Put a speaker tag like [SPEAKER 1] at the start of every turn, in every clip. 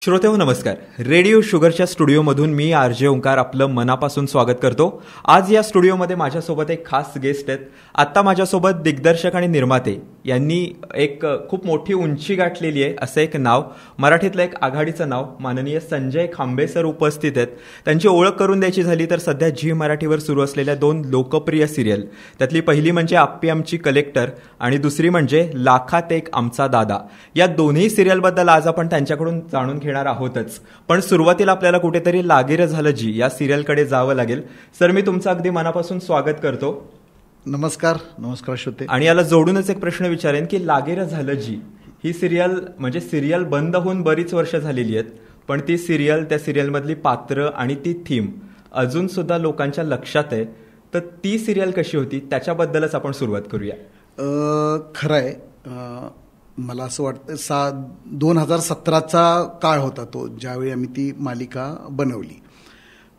[SPEAKER 1] श्रोतेहो नमस्कार. रेडिओ शुगरच्या स्टुडिओमधून मी आर.जे. ओंकार आपलं मनापासून स्वागत करतो. आज या स्टुडिओमध्ये माझ्यासोबत एक खास गेस्ट आहेत. आत्ता माझ्यासोबत दिग्दर्शक आणि निर्माते यांनी एक खूप मोठी उंची गाठलेली आहे असं एक नाव, मराठीतलं एक आघाडीचं नाव, माननीय संजय खांबे सर उपस्थित आहेत. त्यांची ओळख करून द्यायची झाली तर सध्या झी मराठीवर सुरू असलेल्या 2 लोकप्रिय सिरियल, त्यातली पहिली म्हणजे आप्पी आमची कलेक्टर आणि दुसरी म्हणजे लाखात एक आमचा दादा. या दोन्ही सिरियलबद्दल आज आपण त्यांच्याकडून जाणून घेणार आहोतच. पण सुरुवातीला आपल्याला कुठेतरी लागीर झालं जी या सिरियलकडे जावं लागेल. सर, मी तुमचं अगदी मनापासून स्वागत करतो.
[SPEAKER 2] नमस्कार. नमस्कार श्रोते.
[SPEAKER 1] आणि याला जोडूनच एक प्रश्न विचारेन की लागीर झालं जी ही सिरियल म्हणजे सिरियल बंद होऊन बरीच वर्ष झालेली आहेत, पण ती सिरियल, त्या सिरियलमधली पात्र आणि ती थीम अजून सुद्धा लोकांच्या लक्षात आहे. तर ती सिरियल कशी होती त्याच्याबद्दलच आपण सुरुवात करूया.
[SPEAKER 2] खरं आहे, मला असं वाटतं 2017चा काळ होता तो, ज्यावेळी आम्ही ती मालिका बनवली.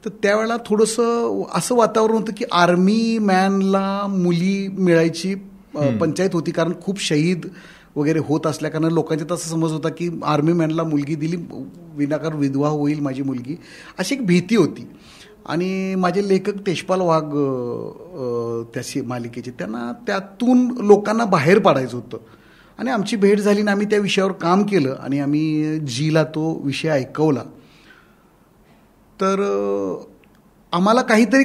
[SPEAKER 2] तर त्यावेळेला थोडंसं असं वातावरण होतं की आर्मी मॅनला मुली मिळायची पंचायत होती, कारण खूप शहीद वगैरे होत असल्याकारणाने लोकांच्या तसा समज होता की आर्मी मॅनला मुलगी दिली विनाकारण विधवा होईल माझी मुलगी, अशी एक भीती होती. आणि माझे लेखक तेजपाल वाघ त्या मालिकेचे, त्यांना त्यातून लोकांना बाहेर पाडायचं होतं. आणि आमची भेट झाली आणि आम्ही त्या विषयावर काम केलं आणि आम्ही जीला तो विषय ऐकवला. तर आम्हाला काहीतरी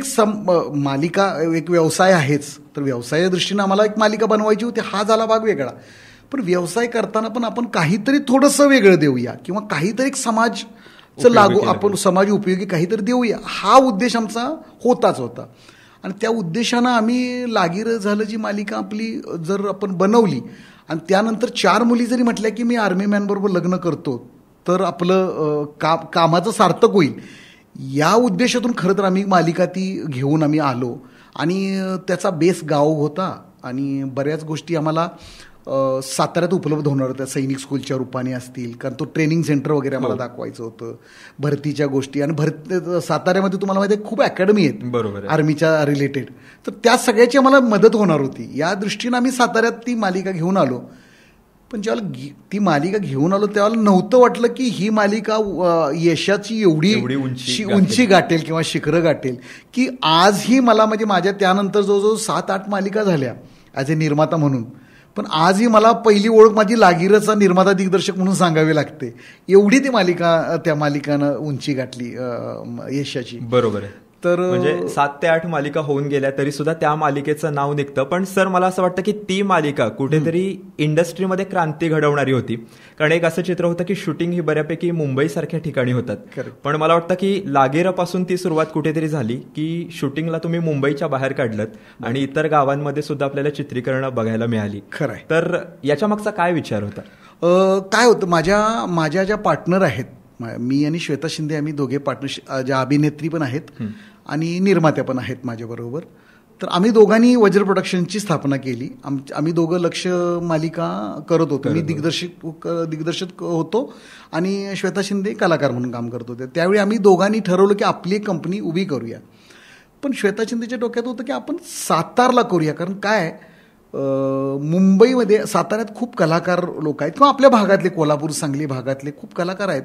[SPEAKER 2] मालिका एक व्यवसाय आहेच, तर व्यवसायाच्या दृष्टीनं आम्हाला एक मालिका बनवायची होती, हा झाला भाग वेगळा. पण व्यवसाय करताना पण आपण काहीतरी थोडंसं वेगळं देऊया किंवा काहीतरी एक समाजचं लागू, आपण समाज उपयोगी काहीतरी देऊया, हा उद्देश आमचा होताच होता. आणि त्या उद्देशानं आम्ही लागीर झालं जी मालिका आपली जर आपण बनवली आणि त्यानंतर 4 मुली जरी म्हटल्या की मी आर्मी मॅनबरोबर लग्न करतो तर आपलं कामाचं सार्थक होईल, या उद्देशातून खरं तर आम्ही मालिका ती घेऊन आम्ही आलो. आणि त्याचा बेस गाव होता आणि बऱ्याच गोष्टी आम्हाला साताऱ्यात उपलब्ध होणार होत्या, सैनिक स्कूलच्या रूपाने असतील, कारण तो ट्रेनिंग सेंटर वगैरे आम्हाला दाखवायचं होतं, भरतीच्या गोष्टी. आणि साताऱ्यामध्ये तुम्हाला माहिती आहे खूप अकॅडमी आहेत बरोबर आर्मीच्या रिलेटेड, तर त्या सगळ्याची आम्हाला मदत होणार होती. या दृष्टीनं आम्ही साताऱ्यात ती मालिका घेऊन आलो. पण ज्यावेळेला ती मालिका घेऊन आलो त्यावेळेला नव्हतं वाटलं की ही मालिका यशाची एवढी उंची गाठेल किंवा शिखरं गाठेल, की आजही मला म्हणजे माझ्या त्यानंतर जवळजवळ 7-8 मालिका झाल्या ॲज ए निर्माता म्हणून, पण आजही मला पहिली ओळख माझी लागीरचा निर्माता दिग्दर्शक म्हणून सांगावी लागते. एवढी ती मालिका, त्या मालिकानं उंची गाठली यशाची.
[SPEAKER 1] बरोबर आहे. तर म्हणजे 7 ते 8 मालिका होऊन गेल्या तरी सुद्धा त्या मालिकेचं नाव निघतं. पण सर, मला असं वाटतं की ती मालिका कुठेतरी इंडस्ट्रीमध्ये क्रांती घडवणारी होती, कारण एक असं चित्र होतं की शूटिंग ही बऱ्यापैकी मुंबई सारख्या ठिकाणी होतात. पण मला वाटतं की लागीरापासून ती सुरुवात कुठेतरी झाली की शूटिंगला तुम्ही मुंबईच्या बाहेर काढलं आणि इतर गावांमध्ये सुद्धा आपल्याला चित्रीकरण बघायला मिळाली. खरं. तर याच्या मागचा काय विचार होता?
[SPEAKER 2] काय होतं, माझ्या ज्या पार्टनर आहेत, मी आणि श्वेता शिंदे, आम्ही दोघे पार्टनर, ज्या अभिनेत्री पण आहेत आणि निर्मात्या पण आहेत माझ्याबरोबर, तर आम्ही दोघांनी वज्र प्रोडक्शनची स्थापना केली. आम्ही दोघं लक्ष मालिका करत होतो. मी दिग्दर्शक होतो आणि श्वेता शिंदे कलाकार म्हणून काम करत होते. त्यावेळी आम्ही दोघांनी ठरवलं की आपली एक कंपनी उभी करूया. पण श्वेता शिंदेच्या डोक्यात होतं की आपण सातारला करूया, कारण काय मुंबईमध्ये, साताऱ्यात खूप कलाकार लोक आहेत किंवा आपल्या भागातले, कोल्हापूर सांगली भागातले खूप कलाकार आहेत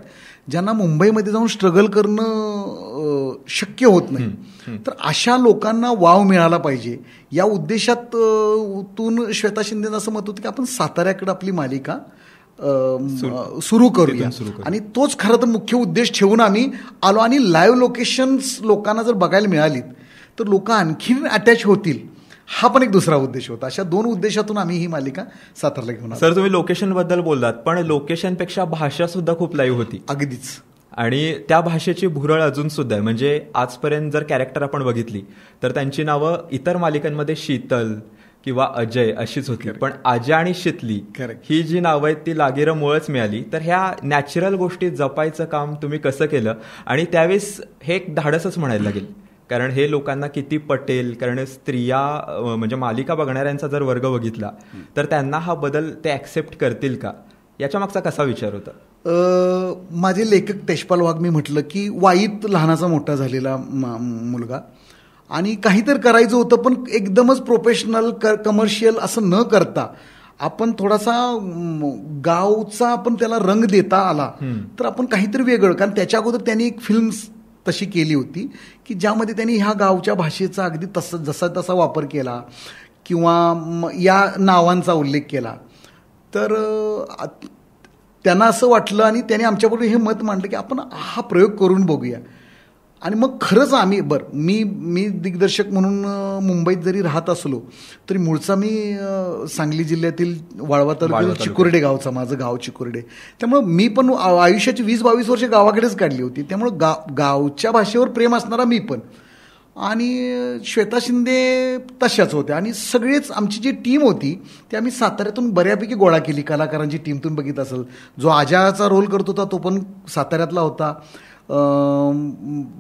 [SPEAKER 2] ज्यांना मुंबईमध्ये जाऊन स्ट्रगल करणं शक्य होत नाही. तर अशा लोकांना वाव मिळाला पाहिजे या उद्देशातून श्वेता शिंदेचं असं मत होतं की आपण साताऱ्याकडे आपली मालिका सुरू करूया. आणि तोच खरं तर मुख्य उद्देश ठेवून आम्ही आलो. आणि लाईव्ह लोकेशन्स लोकांना जर बघायला मिळालीत तर लोक आणखीन अटॅच होतील, हा पण एक दुसरा उद्देश होता. अशा 2 उद्देशातून आम्ही ही मालिका सातारला घेऊन.
[SPEAKER 1] सर, तुम्ही लोकेशन बद्दल बोललात, पण लोकेशनपेक्षा भाषा सुद्धा खूप लाईव्ह होती.
[SPEAKER 2] अगदीच.
[SPEAKER 1] आणि त्या भाषेची भुरळ अजून सुद्धा आहे. म्हणजे आजपर्यंत जर कॅरेक्टर आपण बघितली तर त्यांची नावं इतर मालिकांमध्ये शीतल किंवा अजय अशीच होती, पण आजा आणि शीतली ही जी नावं आहेत ती लागीरमुळेच मिळाली. तर ह्या नॅचरल गोष्टी जपायचं काम तुम्ही कसं केलं? आणि त्यावेळेस हे एक धाडसच म्हणायला लागेल, कारण हे लोकांना किती पटेल, कारण स्त्रिया म्हणजे मालिका बघणाऱ्यांचा जर वर्ग बघितला तर त्यांना हा बदल ते ऍक्सेप्ट करतील का, याच्या मागचा कसा विचार होता?
[SPEAKER 2] माझे लेखक तेजपाल वाघ, मी म्हटलं की वाईत लहानाचा मोठा झालेला मुलगा आणि काहीतरी करायचं होतं, पण एकदमच प्रोफेशनल कमर्शियल असं न करता आपण थोडासा गावचा आपण त्याला रंग देता आला तर आपण काहीतरी वेगळं, कारण त्याच्या अगोदर त्यांनी एक फिल्म तशी केली होती की ज्यामध्ये त्यांनी ह्या गावच्या भाषेचा अगदी जसा तसा वापर केला किंवा या नावांचा उल्लेख केला. तर त्यांना असं वाटलं आणि त्याने आमच्याबरोबर हे मत मांडलं की आपण हा प्रयोग करून बघूया. आणि मग खरंच आम्ही मी दिग्दर्शक म्हणून मुंबईत जरी राहत असलो तरी मूळचा मी सांगली जिल्ह्यातील वाळवा तालुक्यातील चिकुर्डे गावचा, माझं गाव चिकुर्डे. त्यामुळं मी पण आयुष्याची 20-22 वर्ष गावाकडेच काढली होती. त्यामुळं गावच्या भाषेवर प्रेम असणारा मी पण, आणि श्वेता शिंदे तशाच होत्या. आणि सगळेच आमची जी टीम होती ती आम्ही साताऱ्यातून बऱ्यापैकी गोळा केली. कलाकारांची टीमतून बघित असेल, जो आजाचा रोल करत होता तो पण साताऱ्यातला होता.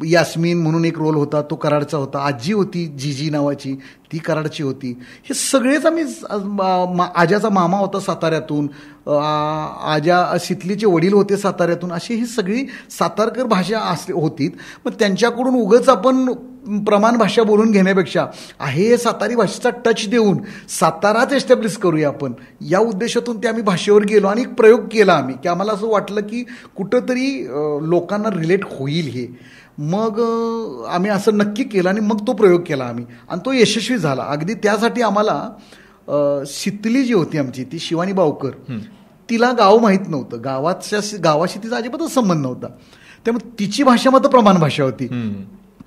[SPEAKER 2] यास्मीन म्हणून एक रोल होता, तो कराडचा होता. आजी होती जीजी नावाची, ती कराडची होती. हे सगळेच आम्ही, आजाचा मामा होता साताऱ्यातून, आजा शितलीचे वडील होते साताऱ्यातून, अशी ही सगळी सातारकर भाषा होती. मग त्यांच्याकडून उगाच आपण प्रमाण भाषा बोलून घेण्यापेक्षा आहे सातारी भाषेचा टच देऊन साताराच एस्टॅब्लिश करूया आपण, या उद्देशातून ते आम्ही भाषेवर गेलो आणि एक प्रयोग केला आम्ही, की आम्हाला असं वाटलं की कुठंतरी लोकांना रिलेट होईल हे. मग आम्ही असं नक्की केलं आणि मग तो प्रयोग केला आम्ही, आणि तो यशस्वी झाला. अगदी त्यासाठी आम्हाला शितली जी होती आमची, ती शिवानी बावकर, तिला गाव माहीत नव्हतं, गावाशी तिचा अजिबातच संबंध नव्हता. त्यामुळे तिची भाषा मात्र प्रमाण भाषा होती.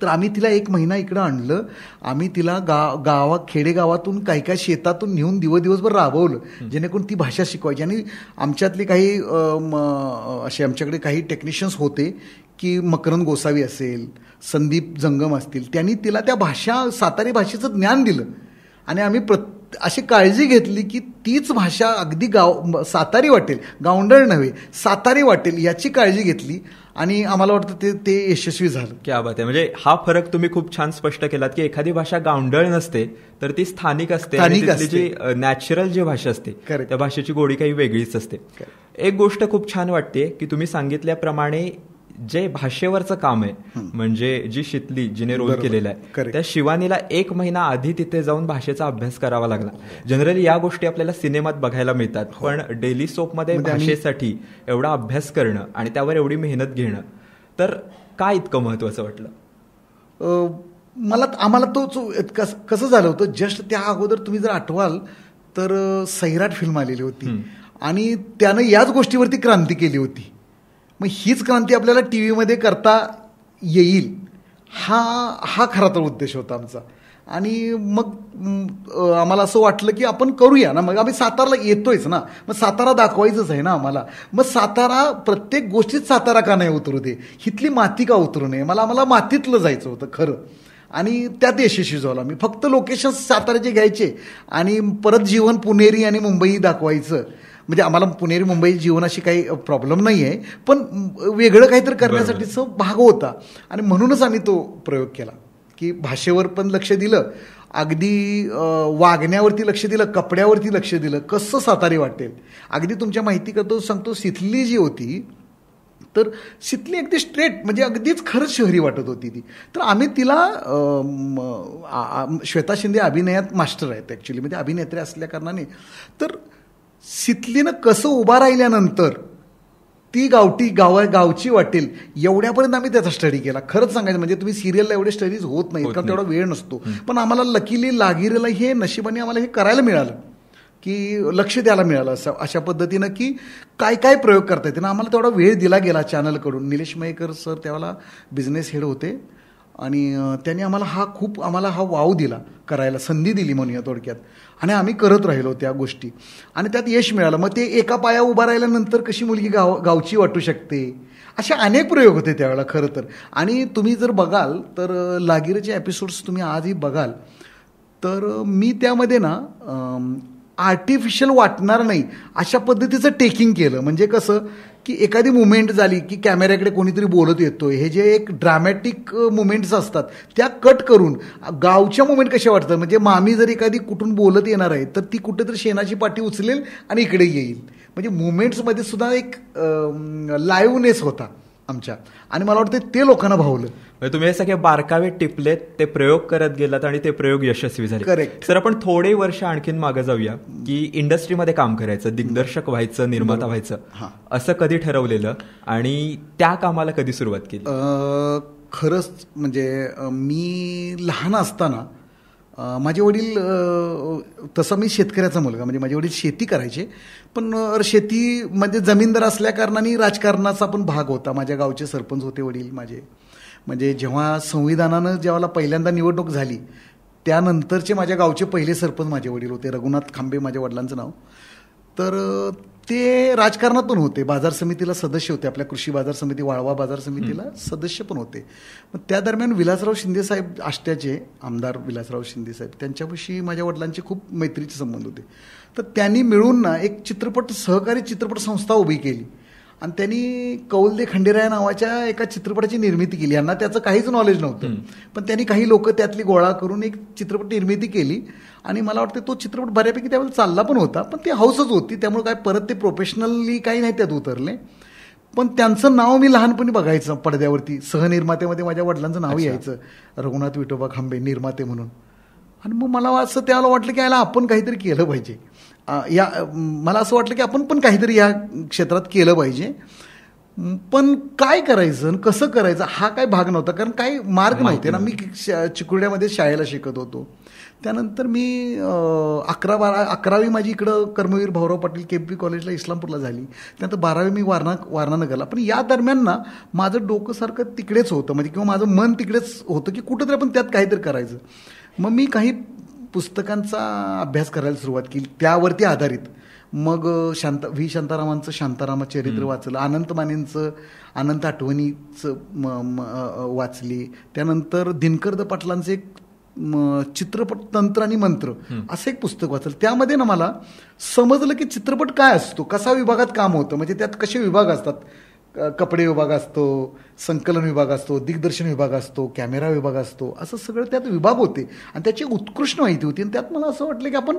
[SPEAKER 2] तर आम्ही तिला 1 महिना इकडं आणलं. आम्ही तिला खेडेगावातून काही शेतातून नेऊन दिवसभर राबवलं, जेणेकरून ती भाषा शिकवायची. आणि आमच्यातले काही असे आमच्याकडे काही टेक्निशियन्स होते की मकरंद गोसावी असेल, संदीप जंगम असतील, त्यांनी तिला त्या सातारी भाषेचं ज्ञान दिलं. आणि आम्ही अशी काळजी घेतली की तीच भाषा अगदी सातारी वाटेल, गावंढळ नव्हे, सातारी वाटेल, याची काळजी घेतली. आणि आम्हाला वाटतं ते यशस्वी झालं.
[SPEAKER 1] क्या बात आहे. म्हणजे हा फरक तुम्ही खूप छान स्पष्ट केलात की एखादी भाषा गावंढळ नसते तर ती स्थानिक असते, आणि जी नॅचरल जी भाषा असते त्या भाषेची गोडी काही वेगळीच असते. एक गोष्ट खूप छान वाटते की तुम्ही सांगितल्याप्रमाणे जे भाषेवरचं काम आहे, म्हणजे जी शितली जिने रोल केलेला आहे, त्या शिवानीला 1 महिना आधी तिथे जाऊन भाषेचा अभ्यास करावा लागला. जनरली या गोष्टी आपल्याला सिनेमात बघायला मिळतात, पण डेली सोपमध्ये भाषेसाठी एवढा अभ्यास करणं आणि त्यावर एवढी मेहनत घेणं, तर काय इतकं महत्वाचं वाटलं?
[SPEAKER 2] आम्हाला तो कसं झालं होतं, जस्ट त्या अगोदर तुम्ही जर आठवाल तर सैराट फिल्म आलेली होती आणि त्यानं याच गोष्टीवरती क्रांती केली होती. मग हीच क्रांती आपल्याला टीव्हीमध्ये करता येईल, हा खरा तर उद्देश होता आमचा. आणि मग आम्हाला असं वाटलं की आपण करूया ना. मग आम्ही साताराला येतोयच ना, मग सातारा दाखवायचंच आहे ना आम्हाला. मग सातारा, प्रत्येक गोष्टीत सातारा का नाही उतरू दे, हिथली माती का उतरू नये, आम्हाला मातीतलं जायचं होतं खरं. आणि त्यात यशस्वी झालो आम्ही. फक्त लोकेशन साताऱ्याचे घ्यायचे आणि परत जीवन पुणेरी आणि मुंबई दाखवायचं. म्हणजे आम्हाला पुणेरी मुंबई जीवनाशी काही प्रॉब्लेम नाही आहे, पण वेगळं काहीतरी करण्यासाठीचा भाग होता. आणि म्हणूनच आम्ही तो प्रयोग केला की भाषेवर पण लक्ष दिलं, अगदी वागण्यावरती लक्ष दिलं, कपड्यावरती लक्ष दिलं, कसं सातारी वाटेल. अगदी तुमच्या माहिती करतो सांगतो, शितली जी होती तर शितली अगदी स्ट्रेट, म्हणजे अगदीच खरंच शहरी वाटत होती ती. तर आम्ही तिला, श्वेता शिंदे अभिनयात मास्टर आहेत ॲक्च्युली, म्हणजे अभिनेत्री असल्या कारणाने, तर शितलीनं कसं उभा राहिल्यानंतर ती गावची वाटेल एवढ्यापर्यंत आम्ही त्याचा स्टडी केला. खरंच सांगायचं म्हणजे, तुम्ही सिरियलला एवढे स्टडीज होत नाहीत कारण तेवढा वेळ नसतो, पण आम्हाला लकीली लागिरेला हे नशिबाने आम्हाला हे करायला मिळालं, की लक्ष द्यायला मिळालं अशा पद्धतीनं की काय प्रयोग करता येते ना. आम्हाला तेवढा वेळ दिला गेला चॅनलकडून. निलेश मयेकर सर त्यावेळेला बिझनेस हेड होते आणि त्यांनी आम्हाला हा वाव दिला करायला, संधी दिली म्हणूया थोडक्यात. आणि आम्ही करत राहिलो त्या गोष्टी आणि त्यात यश मिळालं. मग ते एका पाया उभा राहिल्यानंतर कशी मुलगी गावची वाटू शकते, असे अनेक प्रयोग होते त्यावेळेला खरं तर. आणि तुम्ही जर बघाल तर लागिरेचे एपिसोड्स तुम्ही आजही बघाल तर मी त्यामध्ये ना आर्टिफिशियल वाटणार नाही अशा पद्धतीचं टेकिंग केलं. म्हणजे कसं की एखादी मुवमेंट झाली की कॅमेऱ्याकडे कोणीतरी बोलत येतोय, हे जे एक ड्रामॅटिक मुवमेंट्स असतात त्या कट करून गावच्या मुवमेंट कशा वाटतात. म्हणजे मामी जर एखादी कुठून बोलत येणार आहे तर ती कुठेतरी शेणाची पाटी उचलेल आणि इकडे येईल. म्हणजे मुवमेंट्समध्ये सुद्धा एक लाईव्हनेस होता आमच्या, आणि मला वाटतं ते लोकांना भावलं.
[SPEAKER 1] म्हणजे तुम्ही हे सगळे बारकावे टिपलेत, ते प्रयोग करत गेलात आणि ते प्रयोग यशस्वी झाले.
[SPEAKER 2] करेक्ट.
[SPEAKER 1] सर, आपण थोडे वर्ष आणखीन मागे जाऊया की इंडस्ट्रीमध्ये काम करायचं, दिग्दर्शक व्हायचं, निर्माता व्हायचं, असं कधी ठरवलेलं आणि त्या कामाला कधी सुरुवात केली?
[SPEAKER 2] खरंच म्हणजे मी लहान असताना माझे वडील, तसं मी शेतकऱ्याचा मुलगा, म्हणजे माझे वडील शेती करायचे, पण शेती म्हणजे जमीनदार असल्या कारणाने राजकारणाचा पण भाग होता. माझ्या गावचे सरपंच होते वडील माझे. म्हणजे जेव्हा संविधानानं जेव्हा पहिल्यांदा निवडणूक झाली त्यानंतरचे माझ्या गावचे पहिले सरपंच माझे वडील होते, रघुनाथ खांबे माझ्या वडिलांचं नाव. तर ते राजकारणातून होते, बाजार समितीला सदस्य होते, आपल्या कृषी बाजार समिती वाळवा बाजार समितीला सदस्य पण होते. मग त्या दरम्यान विलासराव शिंदेसाहेब आष्ट्याचे आमदार विलासराव शिंदेसाहेब, त्यांच्यापाशी माझ्या वडिलांचे खूप मैत्रीचे संबंध होते. तर त्यांनी मिळून ना एक सहकारी चित्रपट संस्था उभी केली आणि त्यांनी कौलदे खंडेराया नावाच्या एका चित्रपटाची निर्मिती केली. यांना त्याचं काहीच नॉलेज नव्हतं, पण त्यांनी काही लोक त्यातली गोळा करून एक चित्रपट निर्मिती केली आणि मला वाटतं तो चित्रपट बऱ्यापैकी त्यावेळेला चालला पण होता, पण ती हौसच होती, त्यामुळे काय परत ते प्रोफेशनली काही नाही त्यात उतरले. पण त्यांचं नाव मी लहानपणी बघायचं पडद्यावरती, सहनिर्मात्यामध्ये माझ्या वडिलांचं नाव यायचं, रघुनाथ विठोबा खांबे निर्माते म्हणून. आणि मग मला असं त्याला वाटलं की याला आपण काहीतरी केलं पाहिजे, मला असं वाटलं की आपण पण काहीतरी या क्षेत्रात केलं पाहिजे. पण काय करायचं, कसं करायचं हा काय भाग नव्हता, कारण काही मार्ग नव्हते ना. मी चिकुर्ड्यामध्ये शाळेला शिकत होतो. त्यानंतर मी 11वी माझी इकडं कर्मवीर भाऊराव पाटील केपी कॉलेजला इस्लामपूरला झाली. त्यानंतर 12वी मी वारणानगरला. पण या दरम्यान ना माझं डोकं सारखं तिकडेच होतं, म्हणजे किंवा माझं मन तिकडेच होतं की कुठंतरी आपण त्यात काहीतरी करायचं. मग मी काही पुस्तकांचा अभ्यास करायला सुरुवात केली त्यावरती आधारित. मग शांतारामांचं शांताराम चरित्र वाचलं, अनंत मानेंचं अनंत आठवणीचं वाचली. त्यानंतर दिनकर द पाटलांचं एक चित्रपट तंत्र आणि मंत्र असं एक पुस्तक वाचलं. त्यामध्ये ना मला समजलं की चित्रपट काय असतो, कसा विभागात काम होतं, म्हणजे त्यात कसे विभाग असतात. कपडे विभाग असतो, संकलन विभाग असतो, दिग्दर्शन विभाग असतो, कॅमेरा विभाग असतो, असं सगळं त्यात विभाग होते आणि त्याची उत्कृष्ट माहिती होती. आणि त्यात मला असं वाटलं की आपण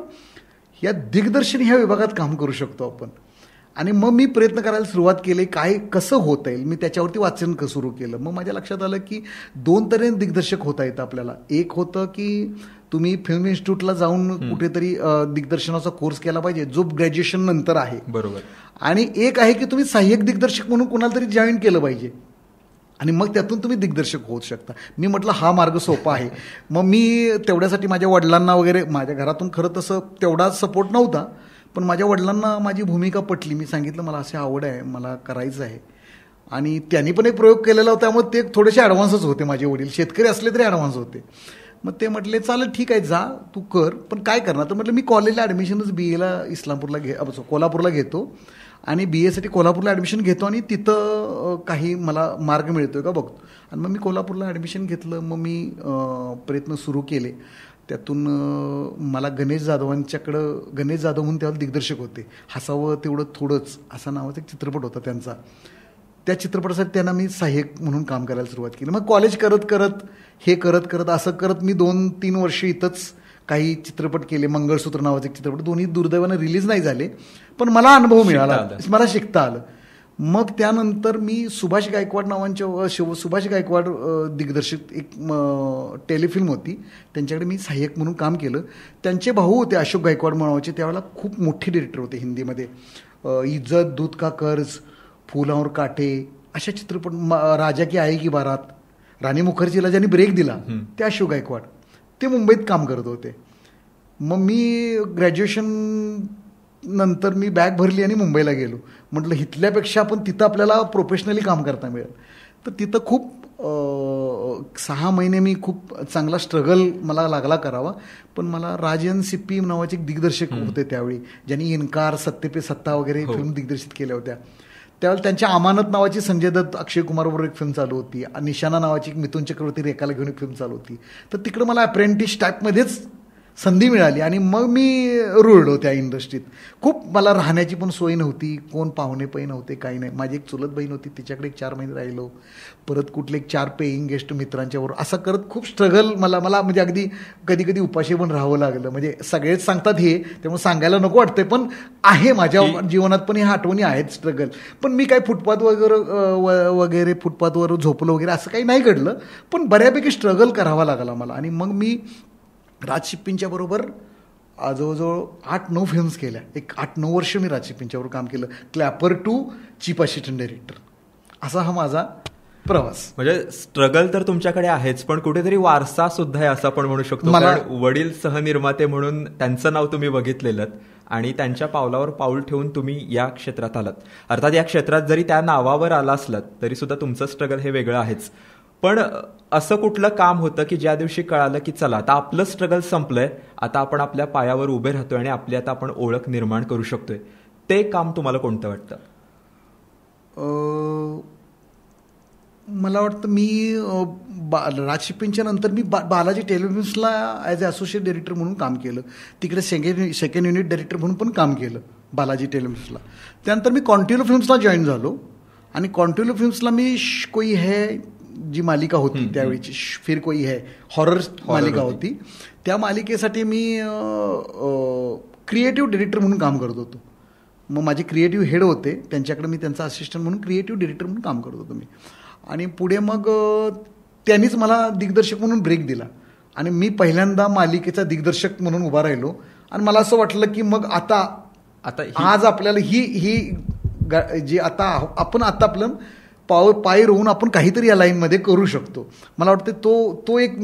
[SPEAKER 2] या दिग्दर्शन ह्या विभागात काम करू शकतो आपण. आणि मग मी प्रयत्न करायला सुरुवात केली, कसं होता येईल. मी त्याच्यावरती वाचन सुरू केलं. मग माझ्या लक्षात आलं की 2 तऱ्हेने दिग्दर्शक होता येतं आपल्याला. एक होतं की तुम्ही फिल्म इन्स्टिट्यूटला जाऊन कुठेतरी दिग्दर्शनाचा कोर्स केला पाहिजे, जो ग्रॅज्युएशन नंतर आहे.
[SPEAKER 1] बरोबर.
[SPEAKER 2] आणि एक आहे की तुम्ही सहाय्यक दिग्दर्शक म्हणून कुणाला तरी जॉईन केलं पाहिजे आणि मग त्यातून तुम्ही दिग्दर्शक होऊ शकता. मी म्हटलं हा मार्ग सोपा आहे. मग मी तेवढ्यासाठी माझ्या वडिलांना वगैरे, माझ्या घरातून खरं तसं तेवढा सपोर्ट नव्हता, पण माझ्या वडिलांना माझी भूमिका पटली. मी सांगितलं मला अशी आवड आहे, मला करायचं आहे. आणि त्यांनी पण एक प्रयोग केलेला होता, त्यामुळे ते थोडेसे ॲडव्हान्सच होते. माझे वडील शेतकरी असले तरी ॲडव्हान्स होते. मग ते म्हटले चालेल ठीक आहे जा तू कर, पण काय करणार. तर म्हटलं मी कॉलेजला ॲडमिशनच BA इस्लामपूरला कोल्हापूरला घेतो आणि BA कोल्हापूरला ॲडमिशन घेतो आणि तिथं काही मला मार्ग मिळतोय का बघतो. आणि मग मी कोल्हापूरला ॲडमिशन घेतलं. मग मी प्रयत्न सुरू केले. त्यातून मला गणेश जाधव म्हणून त्यावेळेला दिग्दर्शक होते, हसावं तेवढं थोडंच असा नावाचा एक चित्रपट होता त्यांचा. त्या चित्रपटासाठी त्यांना मी सहाय्यक म्हणून काम करायला सुरुवात केली. मग कॉलेज करत करत असं करत मी 2-3 वर्ष इथंच काही चित्रपट केले. मंगळसूत्र नावाचे एक चित्रपट, दोन्ही दुर्दैवानं रिलीज नाही झाले, पण मला अनुभव मिळाला, मला शिकता आलं. मग त्यानंतर मी सुभाष गायकवाड दिग्दर्शित एक टेलिफिल्म होती, त्यांच्याकडे मी सहाय्यक म्हणून काम केलं. त्यांचे भाऊ होते अशोक गायकवाड नावाचे, त्यावेळेला खूप मोठे डिरेक्टर होते हिंदीमध्ये. इज्जत, दूध का कर्ज, फूल और काटे अशा चित्रपट, राजा की आई की बारात, राणी मुखर्जीला ज्यांनी ब्रेक दिला ते अशोक गायकवाड, ते मुंबईत काम करत होते. मग मी ग्रॅज्युएशन नंतर मी बॅग भरली आणि मुंबईला गेलो. म्हटलं इथल्यापेक्षा आपण तिथं आपल्याला प्रोफेशनली काम करता मिळेल. तर तिथं खूप 6 महिने मी खूप चांगला स्ट्रगल मला लागला करावा. पण मला राजन सिप्पी नावाचे एक दिग्दर्शक होते त्यावेळी, ज्यांनी इन्कार, सत्ते पे सत्ता वगैरे फिल्म दिग्दर्शित केल्या होत्या. त्यावेळेला त्यांच्या अमानत नावाची संजय दत्त, अक्षय कुमारबरोबर एक फिल्म चालू होती. निशाणा नावाची एक मिथुन चक्रवर्ती, रेखाला घेऊन एक फिल्म चालू होती. तर तिकडं मला अप्रेंटिस टाईपमध्येच संधी मिळाली आणि मग मी रुळलो त्या इंडस्ट्रीत. खूप मला राहण्याची पण सोय नव्हती, कोण पाहुणे पै नव्हते, काही नाही. माझी एक चुलत बहीण होती, तिच्याकडे 4 महिने राहिलो. परत कुठले 4 पेईंग गेस्ट मित्रांच्यावर असं करत खूप स्ट्रगल मला म्हणजे अगदी कधी कधी उपाशी पण राहावं लागलं. म्हणजे सगळेच सांगतात हे, त्यामुळे सांगायला नको वाटतंय, पण आहे माझ्या जीवनात पण ह्या आठवणी आहेत स्ट्रगल. पण मी काही फुटपाथ वगैरे फुटपाथवर झोपलो वगैरे असं काही नाही घडलं, पण बऱ्यापैकी स्ट्रगल करावा लागला मला. आणि मग मी राज शिप्पींच्या बरोबर जवळजवळ 8-9 फिल्म्स केल्या. एक 8-9 वर्ष मी राज शिप्पींच्यावर काम केलं. क्लॅपर टू चीफ असिस्टंट डायरेक्टर, असा हा माझा प्रवास.
[SPEAKER 1] म्हणजे स्ट्रगल तर तुमच्याकडे आहेच, पण कुठेतरी वारसा सुद्धा आहे असं आपण म्हणू शकतो. कारण वडील सहनिर्माते म्हणून त्यांचं नाव तुम्ही बघितलेलं आणि त्यांच्या पावलावर पाऊल ठेवून तुम्ही या क्षेत्रात आलात. अर्थात या क्षेत्रात जरी त्या नावावर आला असलात तरी सुद्धा तुमचं स्ट्रगल हे वेगळं आहेच. पण असं कुठलं काम होतं की ज्या दिवशी कळालं की चला आता आपलं स्ट्रगल संपलंय, आता आपण आपल्या पायावर उभे राहतोय आणि आपली आता आपण ओळख निर्माण करू शकतोय, ते काम तुम्हाला कोणतं वाटतं?
[SPEAKER 2] मला वाटतं मी राज शिप्पींच्या नंतर मी बालाजी टेलिफिल्म्सला ॲज अ असोसिएट डायरेक्टर म्हणून काम केलं. तिकडे सेकंड युनिट डायरेक्टर म्हणून पण काम केलं बालाजी टेलिफिल्म्सला. त्यानंतर मी कॉन्टिन्यू फिल्म्सला जॉईन झालो आणि कॉन्टिन्यू फिल्म्सला मी कोई है जी मालिका होती त्यावेळीची, फिर कोई है हॉरर मालिका होती, त्या मालिकेसाठी मी क्रिएटिव्ह डायरेक्टर म्हणून काम करत होतो. मग माझे क्रिएटिव्ह हेड होते, त्यांच्याकडे मी त्यांचा असिस्टंट म्हणून क्रिएटिव्ह डायरेक्टर म्हणून काम करत होतो मी. आणि पुढे मग त्यांनीच मला दिग्दर्शक म्हणून ब्रेक दिला आणि मी पहिल्यांदा मालिकेचा दिग्दर्शक म्हणून उभा राहिलो. आणि मला असं वाटलं की मग आता आज आपल्याला ही जी आता आपण आपलं पाय रोवून आपण काहीतरी या लाईनमध्ये करू शकतो. मला वाटतं तो एक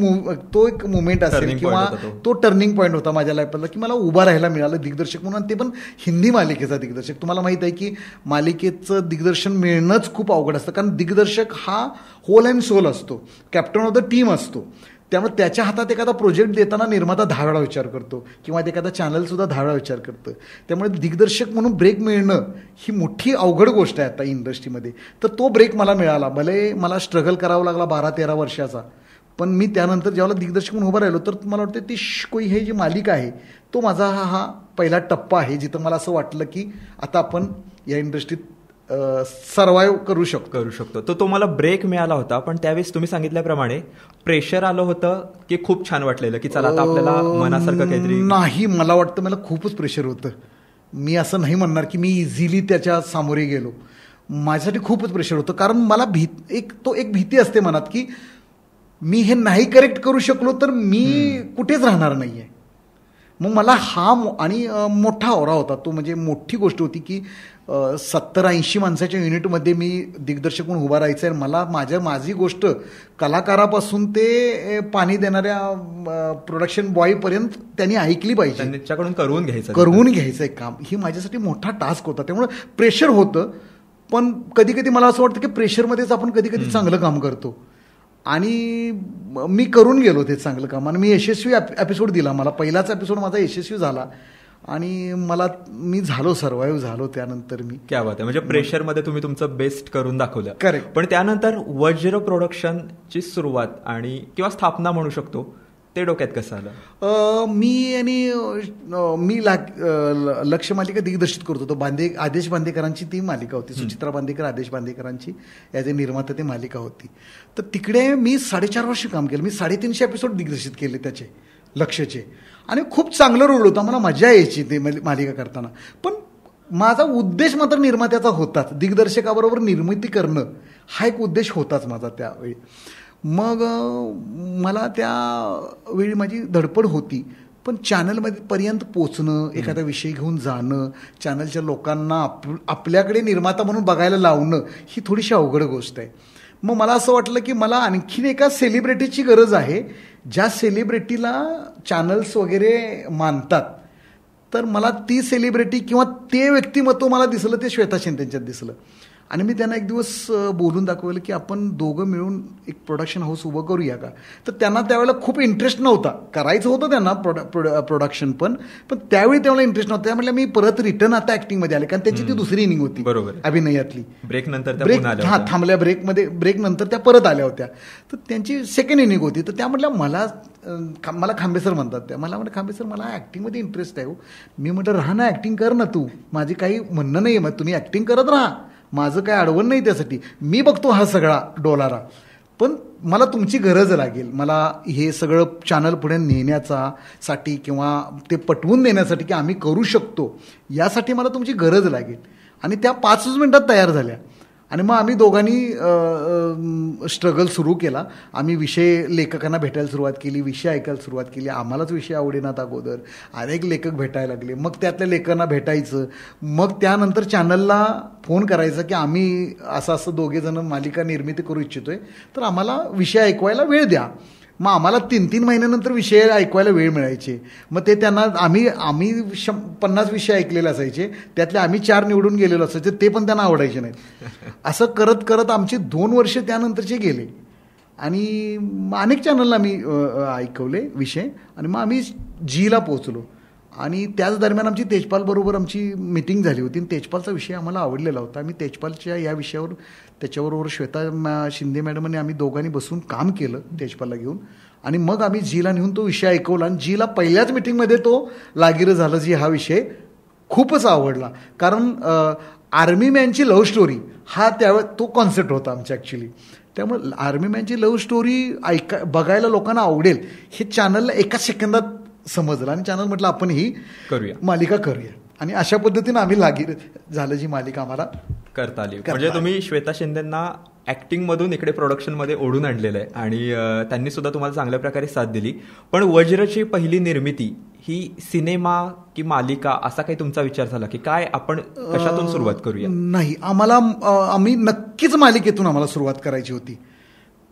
[SPEAKER 2] मुवमेंट असेल किंवा तो टर्निंग पॉईंट होता माझ्या लाईफला की मला उभा राहायला मिळालं दिग्दर्शक म्हणून, ते पण हिंदी मालिकेचा दिग्दर्शक. तुम्हाला माहित आहे की मालिकेचं दिग्दर्शन मिळणंच खूप अवघड असतं, कारण दिग्दर्शक हा होल अँड सोल असतो, कॅप्टन ऑफ द टीम असतो. त्यामुळे त्याच्या हातात एखादा प्रोजेक्ट देताना निर्माता 10 वेळा विचार करतो किंवा एखादा चॅनलसुद्धा 10 वेळा विचार करतं. त्यामुळे दिग्दर्शक म्हणून ब्रेक मिळणं ही मोठी अवघड गोष्ट आहे आता इंडस्ट्रीमध्ये. तर तो ब्रेक मला मिळाला. भले मला स्ट्रगल करावा लागला 12-13 वर्षाचा, पण मी त्यानंतर जेव्हा दिग्दर्शक म्हणून उभं राहिलो तर मला वाटतं ती कोई हे जी मालिका आहे तो माझा हा पहिला टप्पा आहे जिथं मला असं वाटलं की आता आपण या इंडस्ट्रीत सर्वाइव्ह करू शकतो.
[SPEAKER 1] तो तुम्हाला ब्रेक मिळाला होता, पण त्यावेळेस तुम्ही सांगितल्याप्रमाणे प्रेशर आलं होतं की खूप छान वाटलेलं की चला आता आपल्याला मनासारखं काहीतरी?
[SPEAKER 2] नाही, मला वाटतं मला खूपच प्रेशर होतं. मी असं नाही म्हणणार की मी इझिली त्याच्या सामोरे गेलो. माझ्यासाठी खूपच प्रेशर होतं, कारण मला एक भीती असते मनात की मी हे नाही करेक्ट करू शकलो तर मी कुठेच राहणार नाहीये. मग मला आणि मोठा ओरा होता तो, म्हणजे मोठी गोष्ट होती की 70-80 माणसाच्या युनिटमध्ये मी दिग्दर्शक म्हणून उभा राहायचं आहे. मला माझी गोष्ट कलाकारापासून ते पाणी देणाऱ्या प्रोडक्शन बॉयपर्यंत त्यांनी ऐकली पाहिजे,
[SPEAKER 1] त्यांच्याकडून करून
[SPEAKER 2] घ्यायचं एक काम. ही माझ्यासाठी मोठा टास्क होता. त्यामुळे प्रेशर होतं, पण कधी कधी मला असं वाटतं की प्रेशरमध्येच आपण कधी कधी चांगलं काम करतो. आणि मी करून गेलो ते चांगलं काम आणि मी यशस्वी एपिसोड दिला. मला पहिलाच एपिसोड माझा यशस्वी झाला आणि मी सर्वाइव्ह झालो. त्यानंतर मी
[SPEAKER 1] क्या बात आहे, म्हणजे प्रेशरमध्ये तुम्ही तुमचं बेस्ट करून दाखवलं.
[SPEAKER 2] करेक्ट.
[SPEAKER 1] पण त्यानंतर वज्र प्रोडक्शनची सुरुवात आणि किंवा स्थापना म्हणू शकतो, ते डोक्यात कसं आलं?
[SPEAKER 2] मी लक्ष मालिका दिग्दर्शित करत होतो. आदेश बांदेकरांची ती मालिका होती, सुचित्रा बांदेकर, आदेश बांदेकरांची ॲज ए निर्माता ती मालिका होती. तर तिकडे मी 4.5 वर्ष काम केलं. मी 350 एपिसोड दिग्दर्शित केले त्याचे लक्षचे आणि खूप चांगलं रोल होता. मला मजा यायची ते मालिका करताना. पण माझा उद्देश मात्र निर्मात्याचा होताच, दिग्दर्शकाबरोबर निर्मिती करणं हा एक उद्देश होताच माझा त्यावेळी. मग मला त्यावेळी माझी धडपड होती, पण चॅनलमध्ये पर्यंत पोचणं, एखादा विषय घेऊन जाणं, चॅनलच्या लोकांना आपल्याकडे निर्माता म्हणून बघायला लावणं ही थोडीशी अवघड गोष्ट आहे. मग मला असं वाटलं की मला आणखीन एका सेलिब्रिटीची गरज आहे, ज्या सेलिब्रिटीला चॅनल्स वगैरे मानतात. तर मला ती सेलिब्रिटी किंवा ते व्यक्तिमत्व मला दिसलं ते श्वेता शिंदेच्यात दिसलं. आणि मी त्यांना एक दिवस बोलून दाखवलं की आपण दोघं मिळून एक प्रोडक्शन हाऊस उभं करूया का. तर त्यांना त्यावेळेला खूप इंटरेस्ट नव्हता, करायचं होतं त्यांना प्रोडक्शन पण त्यावेळी त्यावेळेला इंटरेस्ट नव्हता. त्यामुळे मी परत रिटर्न आता ऍक्टिंगमध्ये आले, कारण त्याची ती दुसरी इनिंग होती
[SPEAKER 1] बरोबर
[SPEAKER 2] अभिनयातली.
[SPEAKER 1] ब्रेक नंतर
[SPEAKER 2] थांबल्या ब्रेक नंतर त्या परत आल्या होत्या. तर त्यांची सेकंड इनिंग होती. तर त्या म्हटल्या मला खांबेसर म्हणतात त्या. मला म्हटलं खांबेसर मला ऍक्टिंगमध्ये इंटरेस्ट आहे. मी म्हटलं राहा ना, ऍक्टिंग कर ना तू, माझी काही म्हणणं नाही, मग तुम्ही ऍक्टिंग करत राहा, माझं काय अडवण नाही त्यासाठी, मी बघतो हा सगळा डोलारा, पण मला तुमची गरज लागेल. मला हे सगळं चॅनल पुढे नेण्यासाठी किंवा ते पटवून देण्यासाठी की आम्ही करू शकतो, यासाठी मला तुमची गरज लागेल. आणि त्या 5 मिनिटात तयार झाल्या. आणि मग आम्ही दोघांनी स्ट्रगल सुरू केला. आम्ही विषय लेखकांना भेटायला सुरुवात केली, विषय ऐकायला सुरुवात केली. आम्हालाच विषय आवडेनात अगोदर, अनेक लेखक भेटायला लागले. मग त्यातल्या लेखकांना भेटायचं, मग त्यानंतर चॅनलला फोन करायचं की आम्ही असं दोघेजण मालिका निर्मिती करू इच्छितोय, तर आम्हाला विषय ऐकवायला वेळ द्या. मग आम्हाला 3-3 महिन्यानंतर विषय ऐकवायला वेळ मिळायचे. मग ते त्यांना आम्ही 50 विषय ऐकलेले असायचे, त्यातले आम्ही 4 निवडून गेलेलो असायचे, ते पण त्यांना आवडायचे नाहीत. असं करत करत आमचे 2 वर्ष त्यानंतरचे गेले. आणि अनेक चॅनलला आम्ही ऐकवले विषय. आणि मग आम्ही जीला पोहोचलो. आणि त्याच दरम्यान आमची तेजपालबरोबर आमची मिटिंग झाली होती. तेजपालचा विषय आम्हाला आवडलेला होता. आम्ही तेजपालच्या या विषयावर त्याच्याबरोबर श्वेता शिंदे मॅडम आणि आम्ही दोघांनी बसून काम केलं तेजपालला घेऊन. आणि मग आम्ही जीला नेऊन तो विषय ऐकवला. आणि जीला पहिल्याच मिटिंगमध्ये तो लागिरं झालं जी हा विषय खूपच आवडला. कारण आर्मी मॅनची लव्ह स्टोरी हा तो कॉन्सेप्ट होता आमच्या ॲक्च्युली. त्यामुळे आर्मी मॅनची लव्ह स्टोरी बघायला लोकांना आवडेल हे चॅनलला एका सेकंदात समजलं. आणि चॅनल म्हटलं आपण ही मालिका करूया. आणि अशा पद्धतीनं आम्ही लागीर झालं जी मालिका आम्हाला
[SPEAKER 1] करता आली. म्हणजे तुम्ही श्वेता शिंदेंना ऍक्टिंग मधून इकडे प्रोडक्शन मध्ये ओढून आणलेलं आहे आणि त्यांनी सुद्धा तुम्हाला चांगल्या प्रकारे साथ दिली. पण वज्रची पहिली निर्मिती ही सिनेमा की मालिका असा काही तुमचा विचार झाला की काय आपण कशातून सुरुवात करूया?
[SPEAKER 2] नाही, आम्ही नक्कीच मालिकेतून आम्हाला सुरुवात करायची होती.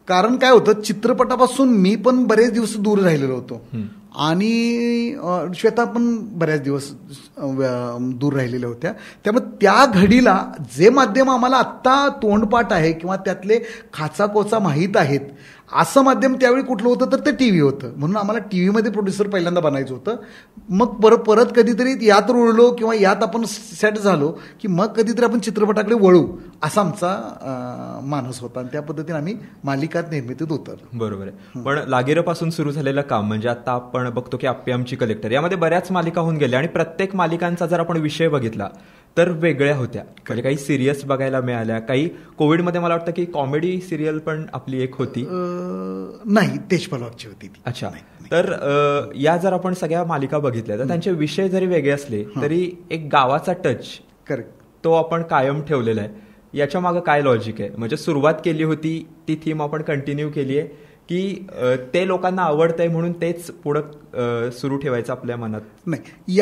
[SPEAKER 2] कारण काय होतं, चित्रपटापासून मी पण बरेच दिवस दूर राहिलेलो होतो आणि श्वेता पण बऱ्याच दिवस दूर राहिलेल्या होत्या. त्यामुळे त्या घडीला जे माध्यम आम्हाला आत्ता तोंडपाठ आहे किंवा त्यातले खाचाकोचा माहीत आहेत असं माध्यम त्यावेळी कुठलं होतं तर ते टीव्ही होतं. म्हणून आम्हाला टीव्हीमध्ये प्रोड्युसर पहिल्यांदा बनायचं होतं. मग परत कधीतरी यात रुळलो किंवा यात आपण सेट झालो की मग कधीतरी आपण चित्रपटाकडे वळू असा आमचा मानस होता. आणि त्या पद्धतीने आम्ही मालिकात निर्मितीत उतरलो.
[SPEAKER 1] बरोबर आहे. पण लागीरपासून सुरू झालेलं काम म्हणजे आता आपण बघतो की आप्पे आमची कलेक्टर यामध्ये बऱ्याच मालिका होऊन गेल्या आणि प्रत्येक मालिकांचा जर आपण विषय बघितला तर वेगळ्या होत्या. म्हणजे काही सिरियस बघायला मिळाल्या, काही कोविडमध्ये मला वाटतं की कॉमेडी सिरियल पण आपली एक होती.
[SPEAKER 2] नाही, तेजपालची होती ती.
[SPEAKER 1] अच्छा. तर या जर आपण सगळ्या मालिका बघितल्या तर त्यांचे विषय जरी वेगळे असले तरी एक गावाचा टच
[SPEAKER 2] करेक्ट
[SPEAKER 1] तो आपण कायम ठेवलेला आहे. याच्या मागे काय लॉजिक आहे? म्हणजे सुरुवात केली होती ती थीम आपण कंटिन्यू केली आहे की ते लोकांना आवडतंय म्हणून तेच पुढं सुरू ठेवायचं आपल्या मनात?
[SPEAKER 2] नाही,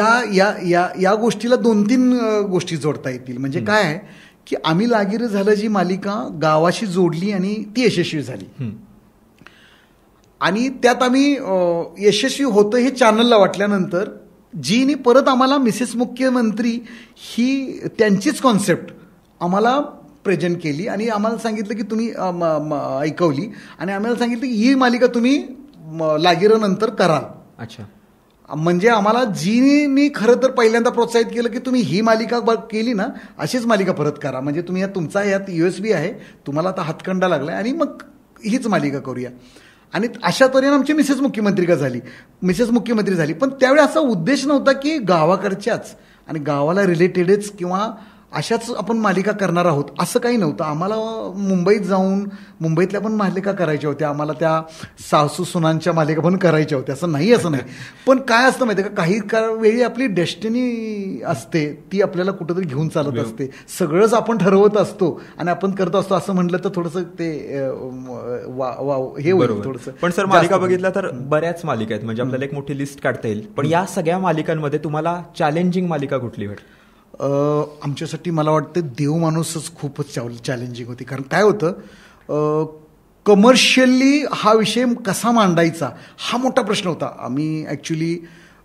[SPEAKER 2] या गोष्टीला 2-3 गोष्टी जोडता येतील. म्हणजे काय आहे की आम्ही लागीर झालं जी मालिका गावाशी जोडली आणि ती यशस्वी झाली. आणि त्यात आम्ही यशस्वी होतं हे चॅनलला वाटल्यानंतर जीनी परत आम्हाला मिसेस मुख्यमंत्री ही त्यांचीच कॉन्सेप्ट आम्हाला प्रेझेंट केली आणि आम्हाला सांगितलं की तुम्ही ऐकवली आणि आम्हाला सांगितलं की ही मालिका तुम्ही लागीरनंतर कराल.
[SPEAKER 1] अच्छा.
[SPEAKER 2] म्हणजे आम्हाला जीनी खरं तर पहिल्यांदा प्रोत्साहित केलं की तुम्ही ही मालिका केली ना अशीच मालिका परत करा. म्हणजे तुम्ही तुमचा यात USB आहे, तुम्हाला आता हातखंडा लागलाय आणि मग हीच मालिका करूया. आणि अशा तऱ्हेने आमची मिसेस मुख्यमंत्री झाली. पण त्यावेळी असा उद्देश नव्हता की गावाकडच्याच आणि गावाला रिलेटेडच किंवा अशाच आपण मालिका करणार आहोत असं काही नव्हतं. आम्हाला मुंबईत जाऊन मुंबईतल्या पण मालिका करायच्या होत्या, आम्हाला त्या सासू सुनांच्या मालिका पण करायच्या होत्या. असं नाही पण काय असतं माहिती आहे का, काही वेळी आपली डेस्टिनी असते ती आपल्याला कुठंतरी घेऊन चालत असते. सगळंच आपण ठरवत असतो आणि आपण करत असतो असं म्हटलं तर थोडंसं ते हे होईल थोडंसं.
[SPEAKER 1] पण सर मालिका बघितल्या तर बऱ्याच मालिका आहेत, म्हणजे आपल्याला एक मोठी लिस्ट काढता येईल. पण या सगळ्या मालिकांमध्ये तुम्हाला चॅलेंजिंग मालिका कुठली वाटते?
[SPEAKER 2] आमच्यासाठी मला वाटतं देव माणूसच खूपच चॅलेंजिंग होती. कारण काय होतं, कमर्शियली हा विषय कसा मांडायचा हा मोठा प्रश्न होता. आम्ही ॲक्च्युली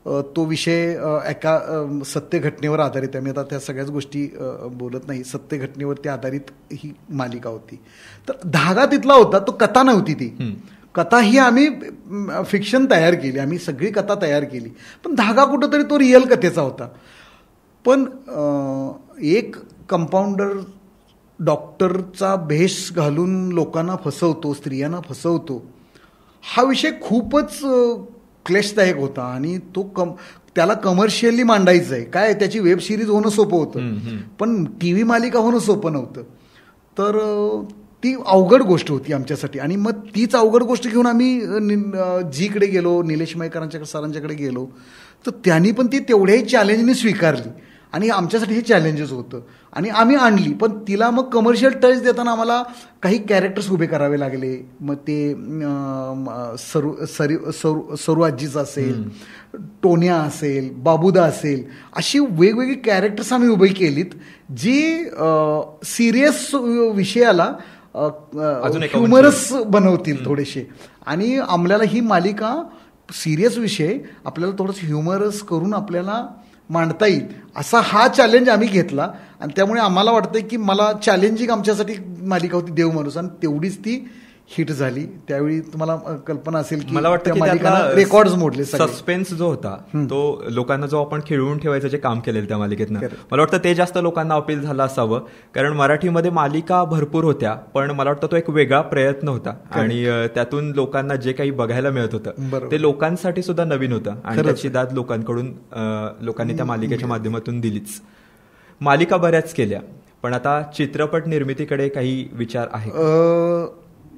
[SPEAKER 2] तो विषय एका सत्य घटनेवर आधारित आहे. मी आता त्या सगळ्याच गोष्टी बोलत नाही. सत्य घटनेवरती आधारित ही मालिका होती. तर धागा तिथला होता, तो कथा नव्हती ती. कथा ही आम्ही फिक्शन तयार केली, आम्ही सगळी कथा तयार केली, पण धागा कुठंतरी तो रिअल कथेचा होता. पण एक कंपाऊंडर डॉक्टरचा भेष घालून लोकांना फसवतो, स्त्रियांना फसवतो, हा विषय खूपच क्लेशदायक होता. आणि तो त्याला कमर्शियली मांडायचं आहे काय, त्याची वेब सिरीज होणं सोपं होतं, पण टीव्ही मालिका होणं सोपं नव्हतं. तर ती अवघड गोष्ट होती आमच्यासाठी. आणि मग तीच अवघड गोष्ट घेऊन आम्ही जीकडे गेलो, निलेश मयेकरांच्याकडे सरांच्याकडे गेलो, तर त्यांनी पण ती तेवढ्याही चॅलेंजने स्वीकारली. आणि आमच्यासाठी हे चॅलेंजेस होतं आणि आम्ही आणली. पण तिला मग कमर्शियल टच देताना आम्हाला काही कॅरेक्टर्स उभे करावे लागले. मग ते सरू आजीचा असेल, टोन्या असेल, बाबूदा असेल, अशी वेगवेगळी कॅरेक्टर्स आम्ही उभी केलीत जी सिरियस विषयाला ह्युमरस बनवतील थोडेसे. आणि आम्हाला ही मालिका सिरियस विषय आपल्याला थोडंसं ह्युमरस करून आपल्याला मांडता येईल असा हा चॅलेंज आम्ही घेतला. आणि त्यामुळे आम्हाला वाटतंय की मला चॅलेंजिंग आमच्यासाठी मालिका होती देव माणूस, आणि तेवढीच ती हिट झाली. त्यावेळी तुम्हाला कल्पना असेल की
[SPEAKER 1] मला वाटतं
[SPEAKER 2] रेकॉर्ड्स मोडले.
[SPEAKER 1] सस्पेन्स जो होता तो लोकांना जो आपण खिळवून ठेवायचं जे काम केलेलं त्या मालिकेतनं, मला वाटतं ते जास्त लोकांना अपील झालं असावं. कारण मराठीमध्ये मालिका भरपूर होत्या, पण मला वाटतं तो एक वेगळा प्रयत्न होता. आणि त्यातून लोकांना जे काही बघायला मिळत होतं ते लोकांसाठी सुद्धा नवीन होतं. आणि त्याची दाद लोकांनी त्या मालिकेच्या माध्यमातून दिलीच. मालिका बऱ्याच केल्या, पण आता चित्रपट निर्मितीकडे काही विचार आहे?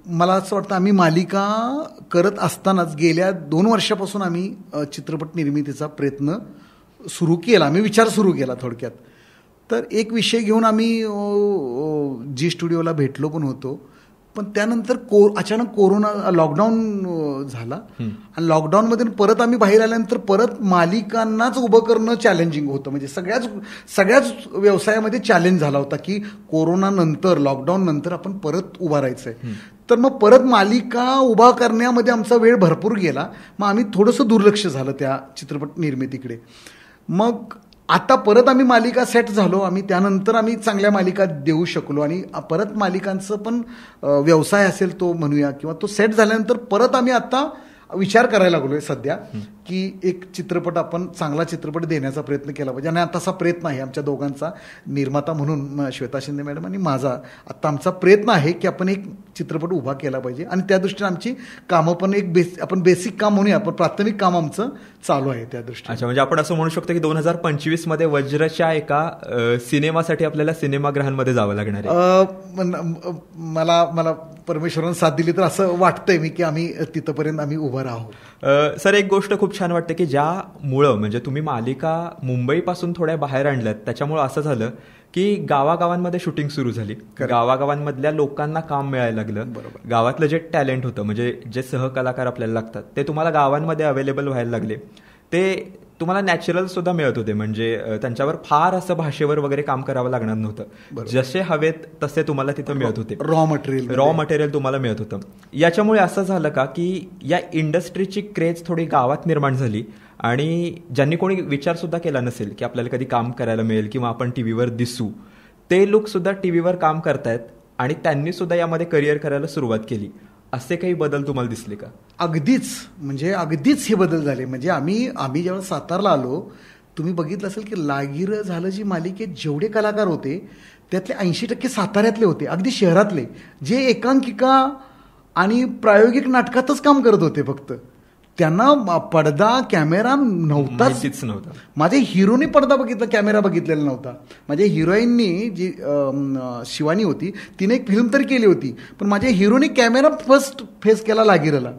[SPEAKER 2] मला असं वाटतं आम्ही मालिका करत असतानाच गेल्या 2 वर्षापासून आम्ही चित्रपट निर्मितीचा प्रयत्न सुरू केला, आम्ही विचार सुरू केला थोडक्यात. तर एक विषय घेऊन आम्ही जी स्टुडिओला भेटलो पण होतो. पण त्यानंतर अचानक कोरोना लॉकडाऊन झाला आणि लॉकडाऊनमध्ये परत आम्ही बाहेर आल्यानंतर परत मालिकांनाच उभं करणं चॅलेंजिंग होतं. म्हणजे सगळ्याच व्यवसायामध्ये चॅलेंज झाला होता की कोरोना नंतर, लॉकडाऊन नंतर आपण परत उभा राहायचं आहे. तर मग परत मालिका उभा करण्यामध्ये आमचा वेळ भरपूर गेला. मग आम्ही थोडंसं दुर्लक्ष झालं त्या चित्रपट निर्मितीकडे. मग आता परत आम्ही मालिका सेट झालो, आम्ही त्यानंतर आम्ही चांगल्या मालिका देऊ शकलो. आणि परत मालिकांचं पण व्यवसाय असेल तो म्हणूया, किंवा तो सेट झाल्यानंतर परत आम्ही आता विचार करायला लागलोय सध्या की एक चित्रपट, आपण चांगला चित्रपट देण्याचा प्रयत्न केला पाहिजे. आणि आता असा प्रयत्न आहे आमच्या दोघांचा, निर्माता म्हणून श्वेता शिंदे मॅडम आणि माझा. आता आमचा प्रयत्न आहे की आपण एक चित्रपट उभा केला पाहिजे. आणि त्या दृष्टीने आमची कामं पण आपण बेसिक काम म्हणूया, आपण प्राथमिक काम आमचं चालू आहे त्या दृष्टीने.
[SPEAKER 1] अच्छा, म्हणजे आपण असं म्हणू शकतो की 2025 मध्ये वज्रच्या एका सिनेमासाठी आपल्याला सिनेमागृहांमध्ये जावं लागणार आहे.
[SPEAKER 2] मला परमेश्वरानं साथ दिली तर असं वाटतंय मी की आम्ही तिथपर्यंत आम्ही उभं राहू.
[SPEAKER 1] सर, एक गोष्ट खूप छान वाटते की ज्यामुळं म्हणजे तुम्ही मालिका मुंबईपासून थोड्या बाहेर आणल्यात, त्याच्यामुळं असं झालं की गावागावांमध्ये शूटिंग सुरू झाली, गावागावांमधल्या लोकांना काम मिळायला लागलं. गावातलं जे टॅलेंट होतं, म्हणजे जे सहकलाकार आपल्याला लागतात, ते तुम्हाला गावांमध्ये अवेलेबल व्हायला लागले. ते तुम्हाला नॅचरल सुद्धा मिळत होते, म्हणजे त्यांच्यावर फार असं भाषेवर वगैरे काम करावं लागणार नव्हतं. जसे हवेत तसे तुम्हाला तिथं मिळत होते. रॉ मटेरियल तुम्हाला मिळत होतं. याच्यामुळे असं झालं का की या इंडस्ट्रीची क्रेज थोडी गावात निर्माण झाली, आणि ज्यांनी कोणी विचार सुद्धा केला नसेल की आपल्याला कधी काम करायला मिळेल किंवा आपण टीव्हीवर दिसू, ते लोक सुद्धा टीव्हीवर काम करतायत आणि त्यांनी सुद्धा यामध्ये करिअर करायला सुरुवात केली. असे काही बदल तुम्हाला दिसले का?
[SPEAKER 2] अगदीच हे बदल झाले. म्हणजे आम्ही जेव्हा सातारला आलो, तुम्ही बघितलं असेल की लागिरं झालं जी मालिकेत जेवढे कलाकार होते त्यातले 80% साताऱ्यातले होते, अगदी शहरातले, जे एकांकिका आणि प्रायोगिक नाटकातच काम करत होते. फक्त त्यांना पडदा, कॅमेरा नव्हताच. माझ्या हिरोनी पडदा बघितला, कॅमेरा बघितलेला नव्हता. माझ्या हिरोईननी जी शिवानी होती, तिने एक फिल्म तरी केली होती, पण माझ्या हिरोनी कॅमेरा फर्स्ट फेस केला लागिरला.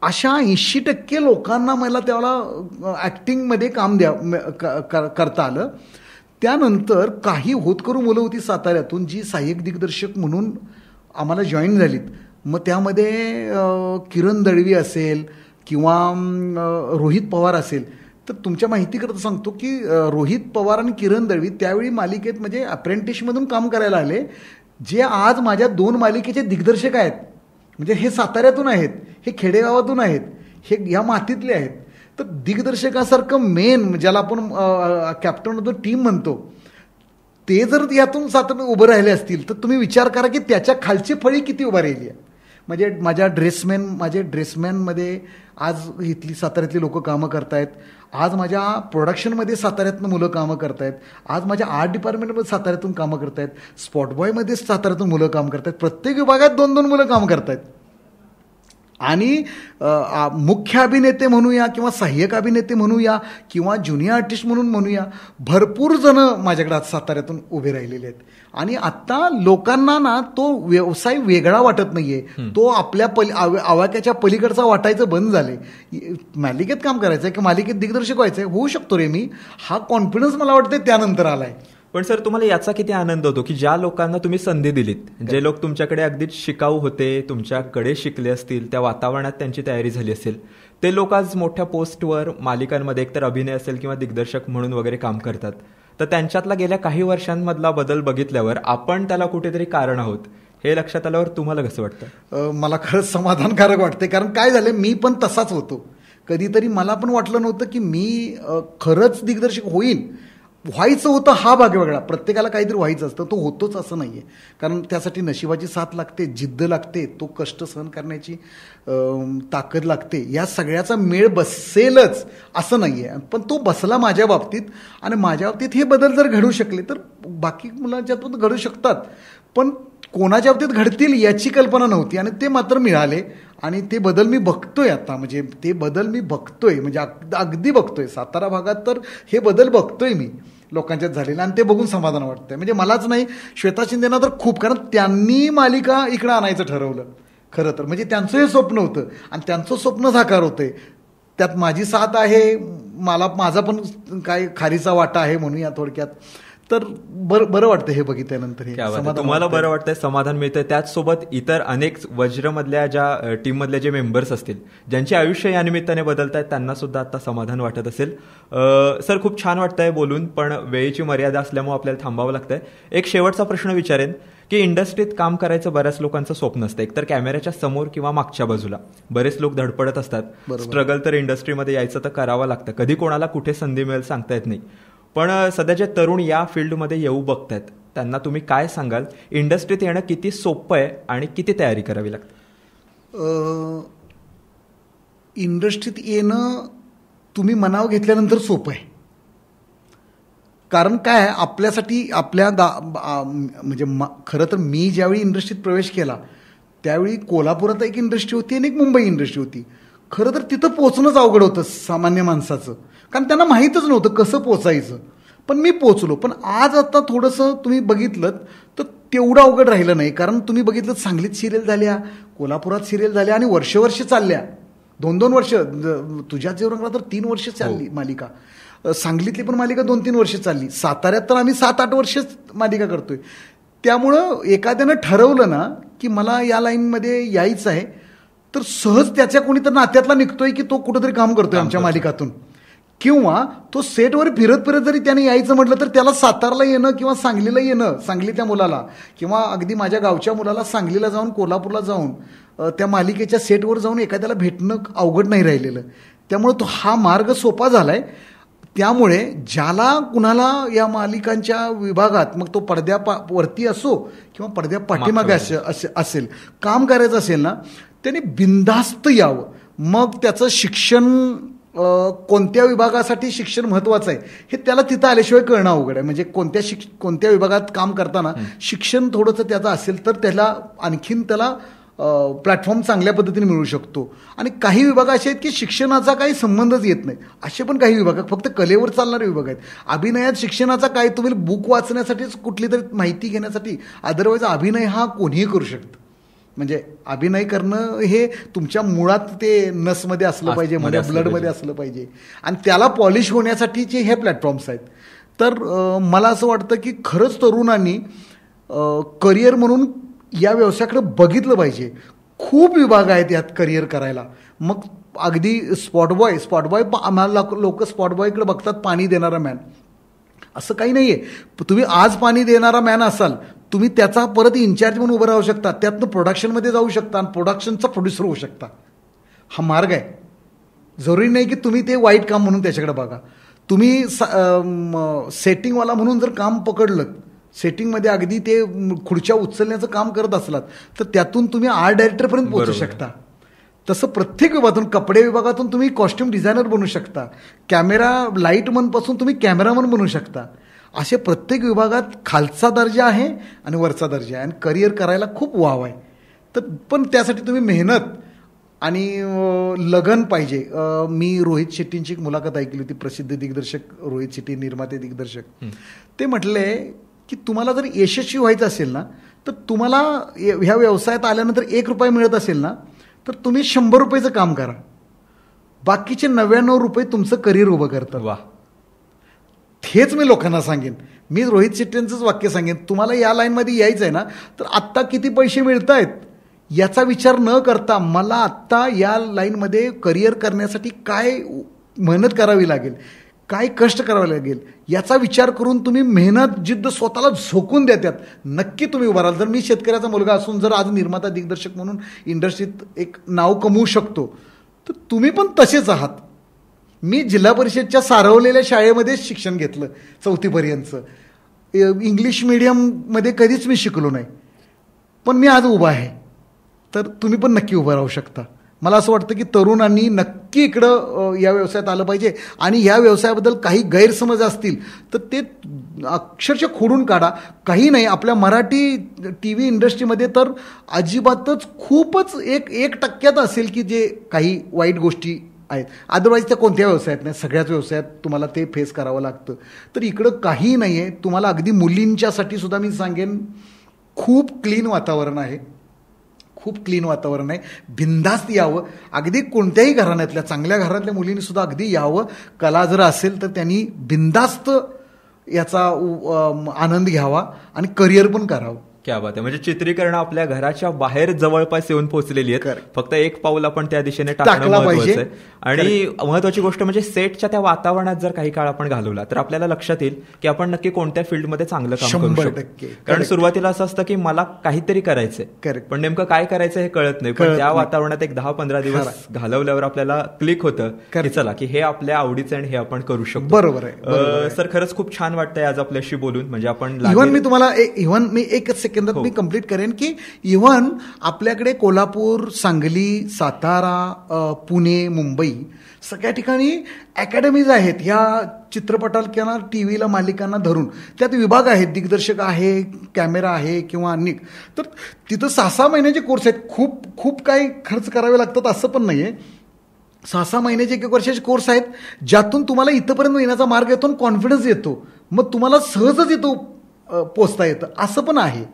[SPEAKER 2] अशा 80% लोकांना मला त्याला ऍक्टिंगमध्ये काम करता आलं. त्यानंतर काही होतकरू मुलं होती साताऱ्यातून जी सहाय्यक दिग्दर्शक म्हणून आम्हाला जॉईन झालीत. मग त्यामध्ये किरण दळवी असेल किंवा रोहित पवार असेल. तर तुमच्या माहितीकरता सांगतो की रोहित पवार आणि किरण दळवी त्यावेळी मालिकेत म्हणजे अप्रेंटिसमधून काम करायला आले, जे आज माझ्या 2 मालिकेचे दिग्दर्शक आहेत. म्हणजे हे साताऱ्यातून आहेत, हे खेडेगावातून आहेत, हे या मातीतले आहेत. तर दिग्दर्शकासारखं मेन ज्याला आपण कॅप्टन ऑफ द टीम म्हणतो, ते जर यातून सातत्याने उभं राहिले असतील तर तुम्ही विचार करा की त्याच्या खालची फळी किती उभा राहिली आहे. म्हणजे माझे ड्रेसमॅनमध्ये आज इथली साताऱ्यातली लोक कामं करतायत, आज माझ्या प्रोडक्शनमध्ये साताऱ्यातून मुलं कामं करतायत, आज माझ्या आर्ट डिपार्टमेंटमध्ये साताऱ्यातून कामं करतायत, स्पॉट बॉयमध्ये साताऱ्यातून मुलं काम करतायत, प्रत्येक विभागात 2-2 मुलं काम करतायत. आणि मुख्य अभिनेते म्हणूया किंवा सहाय्यक अभिनेते म्हणूया किंवा ज्युनियर आर्टिस्ट म्हणून म्हणूया, भरपूर जण माझ्याकडे आज साताऱ्यातून उभे राहिलेले आहेत. आणि आता लोकांना ना तो व्यवसाय वेगळा वाटत नाहीये, तो आपल्या आवाक्याच्या पलीकडचा वाटायचं बंद झाले. मालिकेत काम करायचंय की मालिकेत दिग्दर्शक व्हायचंय, होऊ शकतो रे मी, हा कॉन्फिडन्स मला वाटतंय त्यानंतर आलाय.
[SPEAKER 1] पण सर तुम्हाला याचा किती आनंद होतो की ज्या लोकांना तुम्ही संधी दिलीत, जे लोक तुमच्याकडे अगदीच शिकाऊ होते, तुमच्याकडे शिकले असतील, त्या वातावरणात त्यांची तयारी झाली असेल, ते लोक आज मोठ्या पोस्टवर मालिकांमध्ये एकतर अभिनय असेल किंवा दिग्दर्शक म्हणून वगैरे काम करतात. तर त्यांच्यातला गेल्या काही वर्षांमधला बदल बघितल्यावर आपण त्याला कुठेतरी कारण आहोत हे लक्षात आल्यावर तुम्हाला कसं वाटतं?
[SPEAKER 2] मला खरंच समाधानकारक वाटते. कारण काय झालं, मी पण तसाच होतो. कधीतरी मला पण वाटलं नव्हतं की मी खरंच दिग्दर्शक होईन. व्हायचं होतं हा भाग वेगळा, प्रत्येकाला काहीतरी व्हायचं असतं, तो होतोच असं नाही आहे. कारण त्यासाठी नशिबाची साथ लागते, जिद्द लागते, तो कष्ट सहन करण्याची ताकद लागते. या सगळ्याचा मेळ बसेलच असं नाही आहे. पण तो बसला माझ्या बाबतीत, आणि माझ्या बाबतीत हे बदल जर घडू शकले तर बाकी मुलांच्या बाबतीत घडू शकतात. पण कोणाच्या बाबतीत घडतील याची कल्पना नव्हती, आणि ते मात्र मिळाले. आणि ते बदल मी बघतोय आता, म्हणजे ते बदल मी बघतोय, म्हणजे अगदी बघतोय. सातारा भागात तर हे बदल बघतोय मी लोकांच्यात झालेलं, आणि ते बघून समाधान वाटतंय. म्हणजे मलाच नाही, श्वेता शिंदेना तर खूप, कारण त्यांनी मालिका इकडं आणायचं ठरवलं खरं तर. म्हणजे त्यांचं हे स्वप्न होतं आणि त्यांचं स्वप्न साकार होतंय. त्यात माझी साथ आहे, माझा पण काय खारीचा वाटा आहे म्हणूया थोडक्यात. तर बरं वाटतं हे बघितल्यानंतर. हे
[SPEAKER 1] तुम्हाला बरं वाटतंय, समाधान मिळतंय. त्याचसोबत इतर अनेक वज्रमधल्या ज्या टीममधले जे मेंबर्स असतील, ज्यांचे आयुष्य या निमित्ताने बदलत आहेत, त्यांना सुद्धा आता समाधान वाटत असेल. सर खूप छान वाटतंय बोलून, पण वेळेची मर्यादा असल्यामुळे आपल्याला थांबावं लागतंय. एक शेवटचा प्रश्न विचारेन की इंडस्ट्रीत काम करायचं बऱ्याच लोकांचं स्वप्न असतं, एकतर कॅमेऱ्याच्या समोर किंवा मागच्या बाजूला. बरेच लोक धडपडत असतात. स्ट्रगल तर इंडस्ट्रीमध्ये यायचं तर करावं लागतं. कधी कोणाला कुठे संधी मिळेल सांगता येत नाही. पण सध्या जे तरुण या फील्डमध्ये येऊ बघतायत त्यांना तुम्ही काय सांगाल? इंडस्ट्रीत येणं किती सोपं आहे आणि किती तयारी करावी लागते?
[SPEAKER 2] इंडस्ट्रीत येणं तुम्ही मनावर घेतल्यानंतर सोपं आहे. कारण काय, आपल्यासाठी म्हणजे खरं तर मी ज्यावेळी इंडस्ट्रीत प्रवेश केला त्यावेळी कोल्हापुरात एक इंडस्ट्री होती आणि एक मुंबई इंडस्ट्री होती. खरं तर तिथं पोचणंच अवघड होतं सामान्य माणसाचं, कारण त्यांना माहीतच नव्हतं कसं पोचायचं. पण मी पोचलो. पण आज आता थोडंसं तुम्ही बघितलं तर तेवढं अवघड राहिलं नाही. कारण तुम्ही बघितलं, सांगलीत सिरियल झाल्या, कोल्हापुरात सिरियल झाल्या, आणि वर्ष चालल्या. 2-2 वर्ष. तुझ्या जेवणाला तर 3 वर्ष चालली मालिका. सांगलीतली पण मालिका 2-3 वर्ष चालली. साताऱ्यात तर आम्ही 7-8 वर्ष मालिका करतोय. त्यामुळं एखाद्यानं ठरवलं ना की मला या लाईनमध्ये यायचं आहे, तर सहज त्याच्या कोणी तर नात्यातला निघतोय की तो कुठंतरी काम करतोय आमच्या मालिकातून. किंवा तो सेटवर फिरत जरी त्याने यायचं म्हटलं तर त्याला सातारला येणं किंवा सांगलीला येणं, सांगलीच्या मुलाला किंवा अगदी माझ्या गावच्या मुलाला सांगलीला जाऊन, कोल्हापूरला जाऊन, त्या मालिकेच्या सेटवर जाऊन एखाद्याला भेटणं अवघड नाही राहिलेलं. त्यामुळे तो हा मार्ग सोपा झालाय. त्यामुळे ज्याला कुणाला या मालिकांच्या विभागात, मग तो पडद्यावरती असो किंवा पडद्या पाठीमागे असेल, काम करायचं असेल ना, त्याने बिनधास्त यावं. मग त्याचं शिक्षण, कोणत्या विभागासाठी शिक्षण महत्वाचं आहे हे त्याला तिथं आल्याशिवाय कळणं अवघड आहे. म्हणजे कोणत्या विभागात काम करताना शिक्षण थोडंसं त्याचं असेल तर त्याला आणखीन त्याला प्लॅटफॉर्म चांगल्या पद्धतीने मिळू शकतो. आणि काही विभाग असे आहेत की शिक्षणाचा काही संबंधच येत नाही, असे पण काही विभाग, फक्त कलेवर चालणारे विभाग आहेत. अभिनयात शिक्षणाचा काय, तुम्ही बुक वाचण्यासाठीच, कुठली तरी माहिती घेण्यासाठी, अदरवाईज अभिनय हा कोणीही करू शकतं. म्हणजे अभिनय करणं हे तुमच्या मुळात ते नसमध्ये असलं पाहिजे, म्हणजे ब्लडमध्ये असलं पाहिजे, आणि त्याला पॉलिश होण्यासाठीचे हे प्लॅटफॉर्म्स आहेत. तर मला असं वाटतं की खरंच तरुणांनी करिअर म्हणून या व्यवसायाकडे बघितलं पाहिजे. खूप विभाग आहेत यात करिअर करायला. मग अगदी स्पॉट बॉय आम्हाला लोक स्पॉट बॉयकडे बघतात, पाणी देणारा मॅन. असं काही नाहीये. तुम्ही आज पाणी देणारा मॅन असाल, तुम्ही त्याचा परत इन्चार्ज म्हणून उभं राहू शकता, त्यातनं प्रोडक्शनमध्ये जाऊ शकता आणि प्रोडक्शनचा प्रोड्युसर होऊ शकता. हा मार्ग आहे. जरुरी नाही की तुम्ही ते वाईट काम म्हणून त्याच्याकडे बघा. तुम्ही सेटिंगवाला म्हणून जर काम पकडलं, सेटिंगमध्ये अगदी ते खुर्च्या उचलण्याचं काम करत असलात तर त्यातून तुम्ही आर्ट डायरेक्टरपर्यंत पोहोचू शकता. तसं प्रत्येक विभागातून, कपडे विभागातून तुम्ही कॉस्ट्युम डिझायनर बनू शकता, कॅमेरा लाईटमनपासून तुम्ही कॅमेरामन बनू शकता. असे प्रत्येक विभागात खालचा दर्जा आहे आणि वरचा दर्जा आहे आणि करिअर करायला खूप वाव आहे. तर पण त्यासाठी तुम्ही मेहनत आणि लगन पाहिजे. मी रोहित शेट्टींची एक मुलाखत ऐकली होती, प्रसिद्ध दिग्दर्शक रोहित शेट्टी, निर्माते दिग्दर्शक. ते म्हटले की तुम्हाला जर यशस्वी व्हायचं असेल ना तर तुम्हाला ह्या व्यवसायात आल्यानंतर ₹1 मिळत असेल ना तर तुम्ही ₹100 काम करा, बाकीचे ₹99 तुमचं करिअर उभं करतं.
[SPEAKER 1] वा,
[SPEAKER 2] हेच मी लोकांना सांगेन. मी रोहित शेट्टींचंच वाक्य सांगेन, तुम्हाला या लाईनमध्ये यायचं आहे ना तर आत्ता किती पैसे मिळत आहेत याचा विचार न करता मला आत्ता या लाईनमध्ये करिअर करण्यासाठी काय मेहनत करावी लागेल, काय कष्ट करावे लागेल याचा विचार करून तुम्ही मेहनत, जिद्द स्वतःला झोकून देतात, नक्की तुम्ही उभा राहाल. जर मी शेतकऱ्याचा मुलगा असून जर आज निर्माता दिग्दर्शक म्हणून इंडस्ट्रीत एक नाव कमवू शकतो तर तुम्ही पण तसेच आहात. मी जिल्हा परिषदच्या सारवलेल्या शाळेमध्येच शिक्षण घेतलं 4थीपर्यंतचं. इंग्लिश मीडियममध्ये कधीच मी शिकलो नाही, पण मी आज उभा आहे. तर तुम्ही पण नक्की उभं राहू शकता. मला असं वाटतं की तरुणांनी नक्की इकडं या व्यवसायात आलं पाहिजे आणि या व्यवसायाबद्दल काही गैरसमज असतील तर ते अक्षरशः खोडून काढा. काही नाही, आपल्या मराठी TV इंडस्ट्रीमध्ये तर अजिबातच खूपच 1% असेल की जे काही वाईट गोष्टी आहेत. अदरवाईज त्या कोणत्या व्यवसायात नाही, सगळ्याच व्यवसायात तुम्हाला ते फेस करावं लागतं. तर इकडं काही नाही आहे. तुम्हाला अगदी मुलींच्यासाठी सुद्धा मी सांगेन, खूप क्लीन वातावरण आहे, खूप क्लीन वातावरण आहे. बिनधास्त यावं. अगदी कोणत्याही घराण्यातल्या, चांगल्या घरातल्या मुलींनी सुद्धा अगदी यावं. कला जर असेल तर त्यांनी बिनधास्त याचा आनंद घ्यावा आणि करिअर पण करावं.
[SPEAKER 1] क्या बात आहे. म्हणजे चित्रीकरण आपल्या घराच्या बाहेर जवळपास येऊन पोहोचलेली आहेत. फक्त एक पाऊल आपण त्या दिशेने टाकणं महत्वाचं आहे. आणि महत्वाची गोष्ट म्हणजे सेटच्या त्या वातावरणात जर काही काळ आपण घालवला तर आपल्याला लक्षात येईल की आपण नक्की कोणत्या फील्डमध्ये चांगलं काम करू शकतो. कारण सुरुवातीला असं असतं की मला काहीतरी करायचंय, पण नेमकं काय करायचं हे कळत नाही. पण त्या वातावरणात एक 10-15 दिवस घालवल्यावर आपल्याला क्लिक होतं की चला की हे आपल्या आवडीचं आणि हे आपण करू शकतो.
[SPEAKER 2] बरोबर आहे
[SPEAKER 1] सर. खरंच खूप छान वाटतंय आज आपल्याशी बोलून. म्हणजे आपण
[SPEAKER 2] मी तुम्हाला मी एकच सेकंदात मी कंप्लीट करेन की इव्हन आपल्याकडे कोल्हापूर, सांगली, सातारा, पुणे, मुंबई सगळ्या ठिकाणी अकॅडमीज आहेत ह्या चित्रपटाला किंवा TV मालिकांना धरून. त्यात विभाग आहेत, दिग्दर्शक आहे, कॅमेरा आहे किंवा अनेक. तर तिथं 6-6 महिन्याचे कोर्स आहेत. खूप खूप काही खर्च करावे लागतात असं पण नाही आहे. 6-6 महिन्याचे 1-1 वर्षाचे कोर्स आहेत ज्यातून तुम्हाला इथंपर्यंत येण्याचा मार्ग येतो आणि कॉन्फिडन्स येतो. मग तुम्हाला सहजच येतो पोचता येतं असं पण आहे.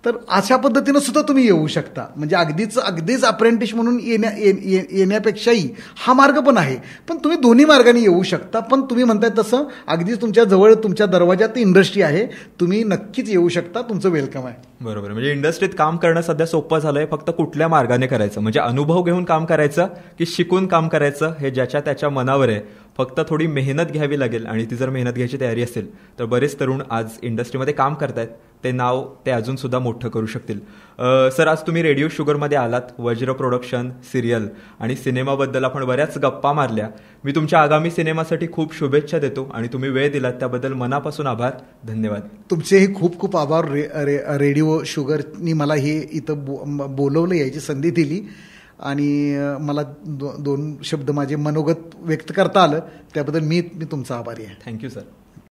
[SPEAKER 2] तर अशा पद्धतीनं सुद्धा तुम्ही येऊ शकता. म्हणजे अगदीच अप्रेंटिस म्हणून येण्यापेक्षाही हा मार्ग पण आहे. पण तुम्ही दोन्ही मार्गाने येऊ शकता. पण तुम्ही म्हणताय तसं अगदीच तुमच्या जवळ, तुमच्या दरवाजात इंडस्ट्री आहे, तुम्ही नक्कीच येऊ शकता. तुमचं वेलकम आहे.
[SPEAKER 1] बरोबर. म्हणजे इंडस्ट्रीत काम करणं सध्या सोपं झालंय. फक्त कुठल्या मार्गाने करायचं, म्हणजे अनुभव घेऊन काम करायचं की शिकून काम करायचं हे ज्याच्या त्याच्या मनावर आहे. फक्त थोडी मेहनत घ्यावी लागेल आणि ती जर मेहनत घ्यायची तयारी असेल तर बरेच तरुण आज इंडस्ट्रीमध्ये काम करतायत. ते नाव ते अजून सुद्धा मोठं करू शकतील. सर, आज तुम्ही रेडिओ शुगरमध्ये आलात. वज्र प्रोडक्शन, सिरियल आणि सिनेमाबद्दल आपण बऱ्याच गप्पा मारल्या. मी तुमच्या आगामी सिनेमासाठी खूप शुभेच्छा देतो आणि तुम्ही वेळ दिलात त्याबद्दल मनापासून आभार. धन्यवाद.
[SPEAKER 2] तुमचेही खूप खूप आभार. रेडिओ शुगरनी मला हे इथं बोलवलं, यायची संधी दिली आणि मला 2 शब्द माझे मनोगत व्यक्त करता आलं त्याबद्दल मी तुमचा आभारी आहे.
[SPEAKER 1] Thank you sir.